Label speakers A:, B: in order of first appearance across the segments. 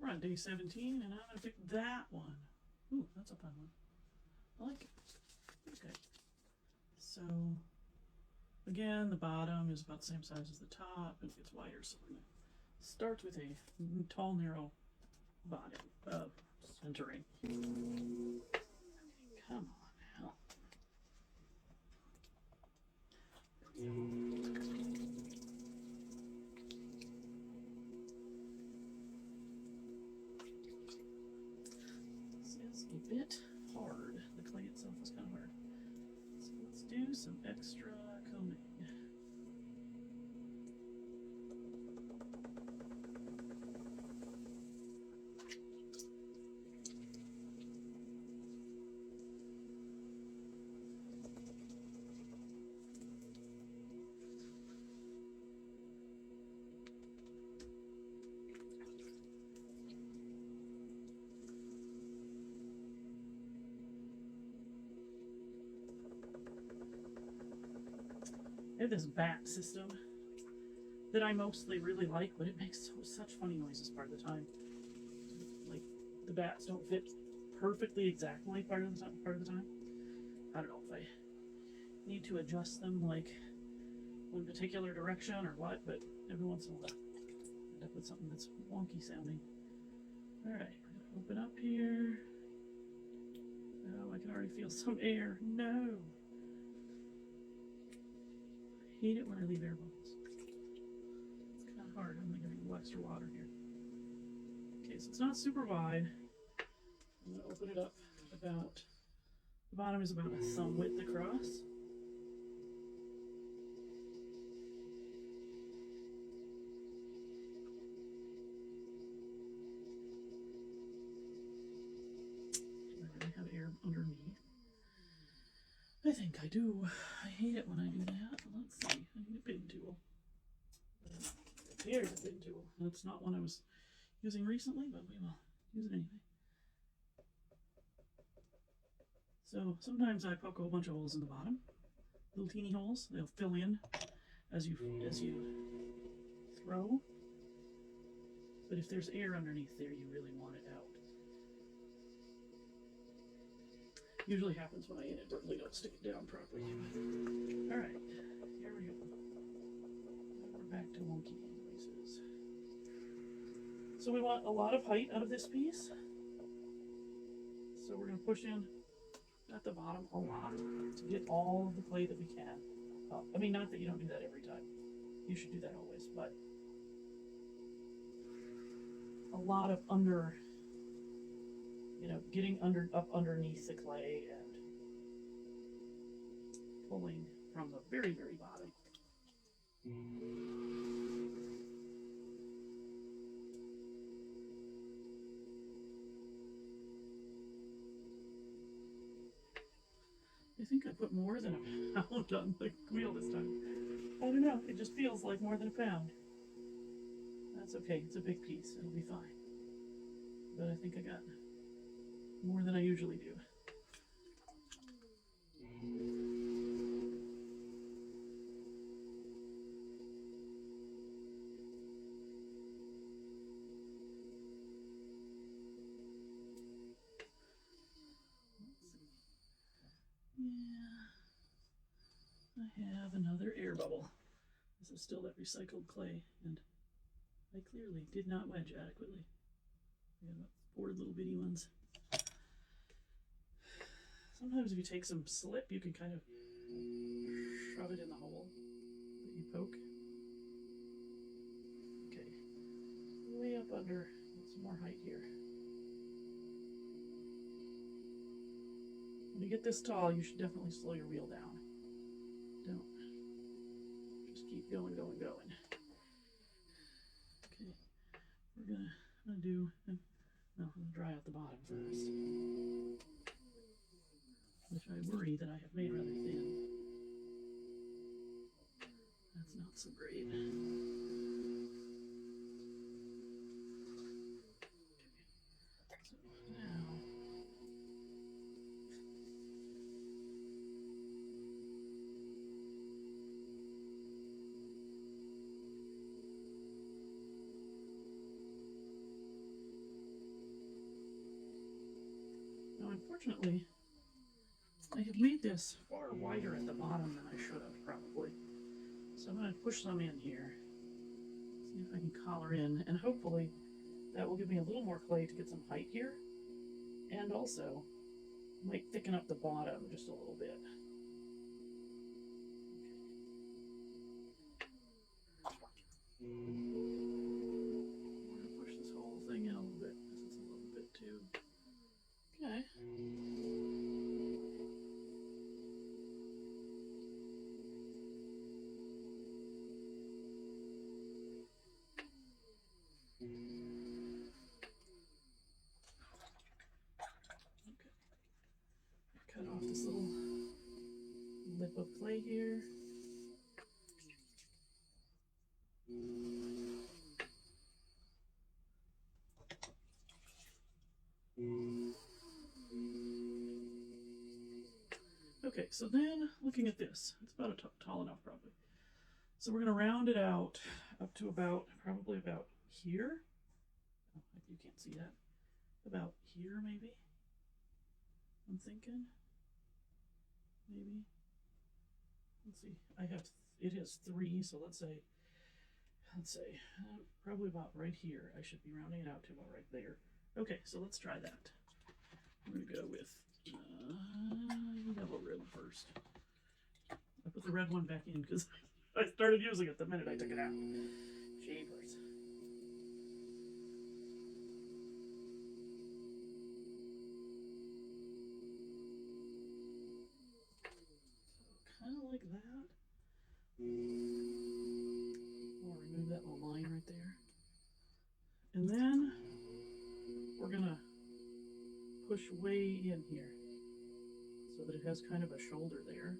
A: we're on day 17, and I'm going to pick that one. Ooh, that's a fun one. I like it. Okay. So, again, the bottom is about the same size as the top. It gets wider, so we're going to start with a tall, narrow bottom centering. Come on now. This is a bit hard. The clay itself is kind of hard. So let's do some extra combing. I have this bat system that I mostly really like, but it makes such funny noises part of the time. Like, the bats don't fit perfectly exactly part of the time. I don't know if I need to adjust them like one particular direction or what, but every once in a while I end up with something that's wonky sounding. Alright, we're gonna open up here. Oh, I can already feel some air. No! I hate it when I leave air bubbles. It's kind of hard. I'm going to get a little extra water here. Okay, so it's not super wide. I'm going to open it up about, the bottom is about a thumb width across. I really have air underneath. I think I do. I hate it when I do that. Let's see. I need a big tool. Here's a big tool. That's not one I was using recently, but we will use it anyway. So sometimes I poke a whole bunch of holes in the bottom. Little teeny holes. They'll fill in as you throw. But if there's air underneath there, you really want it out. Usually happens when I inadvertently don't stick it down properly. Alright, here we go. We're back to wonky noises. So we want a lot of height out of this piece. So we're going to push in at the bottom a lot to get all of the clay that we can. I mean, not that you don't do that every time. You should do that always, but a lot of getting up underneath the clay and pulling from the very, very bottom. I think I put more than a pound on the wheel this time. I don't know, it just feels like more than a pound. That's okay, it's a big piece, it'll be fine. But I think I got more than I usually do. I have another air bubble. This is still that recycled clay, and I clearly did not wedge adequately. I got about 4 little bitty ones. Sometimes if you take some slip, you can kind of shove it in the hole that you poke. Okay, way up under, get some more height here. When you get this tall, you should definitely slow your wheel down. Don't. Just keep going, going, going. Okay, we're gonna do, no, I'm gonna dry out the bottom first, which I worry that I have made rather thin. That's not so great. Okay. So now, Now, unfortunately, I have made this far wider at the bottom than I should have, probably. So I'm going to push some in here, see if I can collar in, and hopefully that will give me a little more clay to get some height here, and also might thicken up the bottom just a little bit. We're going to push this whole thing in a little bit, because it's a little bit too... Okay. Cut off this little lip of clay here. Okay, so then looking at this, it's about tall enough probably. So we're going to round it out up to about, probably about here. Oh, you can't see that. About here maybe. I'm thinking. Maybe. Let's see. It has 3, so let's say probably about right here. I should be rounding it out to about right there. Okay, so let's try that. I'm going to go with yellow red first. I put the red one back in because I started using it the minute I took it out. Jeepers. So kind of like that. I'll remove that little line right there. And then we're going to push way in here so that it has kind of a shoulder there.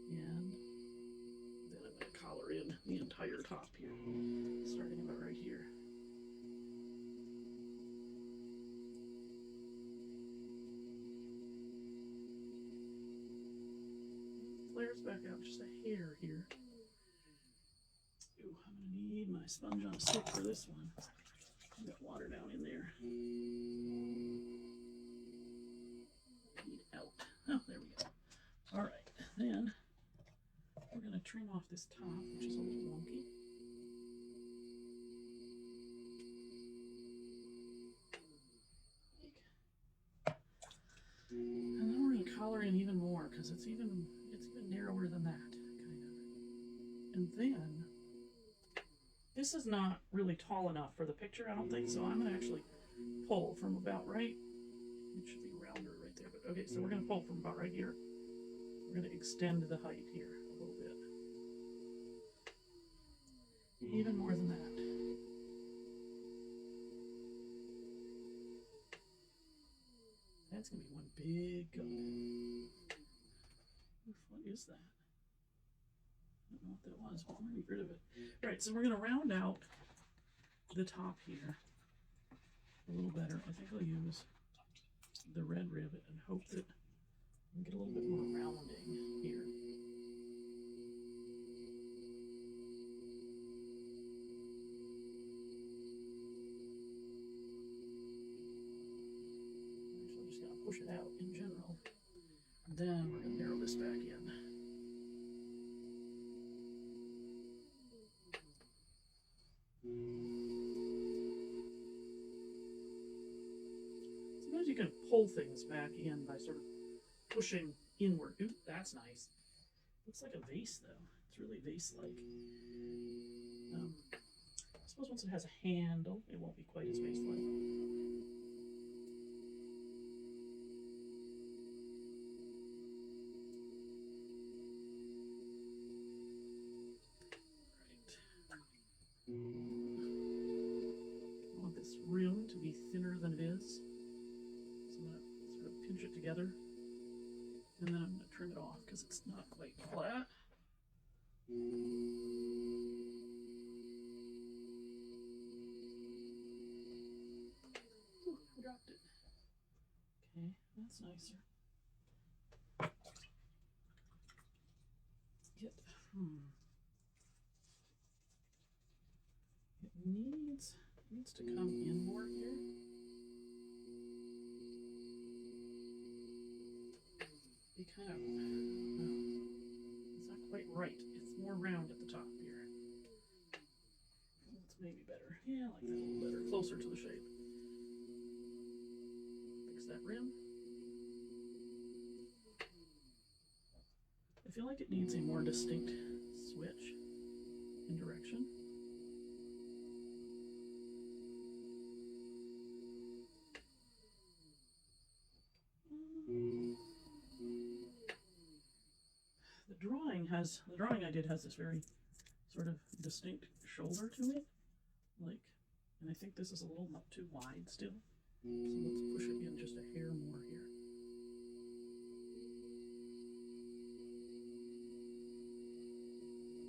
A: And then I'm going to collar in the entire top here, starting about right here. Flares back out just a hair here. Ooh, I'm going to need my sponge on a stick for this one. I've got water down in there. Need out. Oh, there we go. All right, then we're going to trim off this top, which is a little wonky. And then we're going to collar in even more because it's even narrower than that, kind of. And then this is not really tall enough for the picture, I don't think, so I'm going to actually pull from about right. It should be rounder right there, but okay, so we're going to pull from about right here. We're going to extend the height here a little bit. Even more than that. That's going to be one big gun. What is that? I don't know what that was, but I'm going to get rid of it. All right, so we're going to round out the top here a little better. I think I'll use the red rivet and hope that we get a little bit more rounding here. Actually, I'm just going to push it out in general. Then we're going to narrow this back in. Sometimes you can pull things back in by sort of pushing inward. Ooh, that's nice. Looks like a vase, though. It's really vase-like. I suppose once it has a handle, it won't be quite as vase-like. I want this rim to be thinner than it is. So I'm going to sort of pinch it together. And then I'm going to trim it off because it's not quite flat. Ooh, I dropped it. Okay, that's nicer. It needs to come in more here. be kind of, it's not quite right. It's more round at the top here. That's maybe better. Yeah, I like that a little better. Closer to the shape. Fix that rim. I feel like it needs a more distinct switch in direction. The drawing I did has this very sort of distinct shoulder to it, like, and I think this is a little not too wide still. So let's push it in just a hair more here.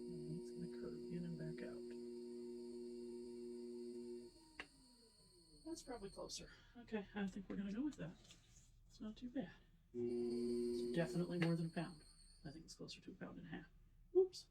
A: And it's going to curve in and back out. That's probably closer. Okay, I think we're going to go with that. It's not too bad. It's definitely more than a pound. I think it's closer to a pound and a half. Oops.